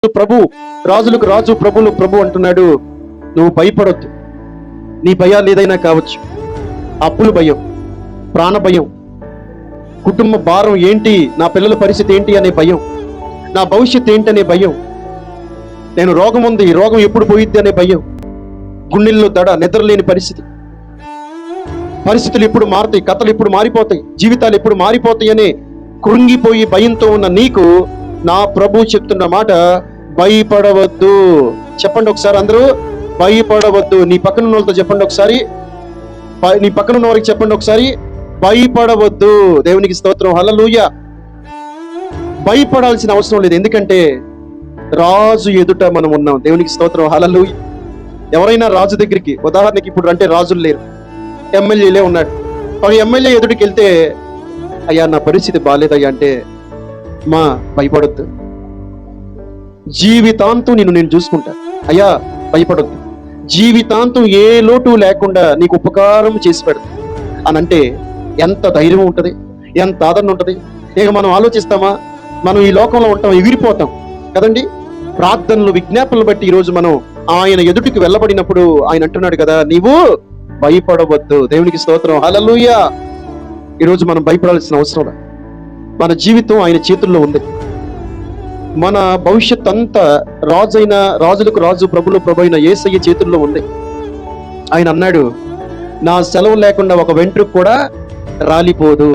ప్రభు, రాజులకు రాజు, ప్రభులు ప్రభు అంటున్నాడు. నువ్వు భయపడొద్దు. నీ భయాలు ఏదైనా కావచ్చు. అప్పుల భయం, ప్రాణ భయం, కుటుంబ భారం ఏంటి, నా పిల్లల పరిస్థితి ఏంటి అనే భయం, నా భవిష్యత్తు ఏంటి అనే భయం, నేను రోగం ఉంది, ఈ రోగం ఎప్పుడు పోయిద్ది అనే భయం, గుండెల్లో దడ, నిద్రలేని పరిస్థితి, పరిస్థితులు ఎప్పుడు మారుతాయి, కథలు ఎప్పుడు మారిపోతాయి, జీవితాలు ఎప్పుడు మారిపోతాయి అనే కృంగిపోయి భయంతో ఉన్న నీకు నా ప్రభు చెప్తున్న మాట, భయపడవద్దు. చెప్పండి ఒకసారి అందరూ, భయపడవద్దు. నీ పక్కన ఉన్న వాళ్ళతో చెప్పండి ఒకసారి, నీ పక్కన ఉన్న వారికి చెప్పండి ఒకసారి, భయపడవద్దు. దేవునికి స్తోత్రం, హల్లెలూయా. భయపడాల్సిన అవసరం లేదు, ఎందుకంటే రాజు ఎదుట మనం ఉన్నాం. దేవునికి స్తోత్రం, హల్లెలూయా. ఎవరైనా రాజు దగ్గరికి, ఉదాహరణకి ఇప్పుడు అంటే రాజులు లేరు, ఎమ్మెల్యేలే ఉన్నాడు. ఒక ఎమ్మెల్యే ఎదుటికి వెళ్తే, అయ్యా నా పరిస్థితి బాగాలేదయ్యా అంటే, మా భయపడొద్దు, జీవితాంతం నేను చూసుకుంటా, అయ్యా భయపడొద్దు, జీవితాంతం ఏ లోటు లేకుండా నీకు ఉపకారం చేసి పెడతా అని అంటే ఎంత ధైర్యం ఉంటుంది, ఎంత ఆదరణ ఉంటుంది. ఇక మనం ఆలోచిస్తామా? మనం ఈ లోకంలో ఉంటాం, ఎగిరిపోతాం కదండి. ప్రార్థనలు, విజ్ఞాపనలు బట్టి ఈరోజు మనం ఆయన ఎదుటికి వెళ్ళబడినప్పుడు ఆయన అంటున్నాడు కదా, నీవు భయపడవద్దు. దేవునికి స్తోత్రం, హల్లెలూయా. ఈరోజు మనం భయపడాల్సిన అవసరం లేదు. మన జీవితం ఆయన చేతుల్లో ఉంది. మన భవిష్యత్ అంతా రాజులకు రాజు, ప్రభులు ప్రభు అయిన యేసయ్య చేతుల్లో ఉంది. ఆయన అన్నాడు, నా సెలవు లేకుండా ఒక వెంట్రుక కూడా రాలిపోదు.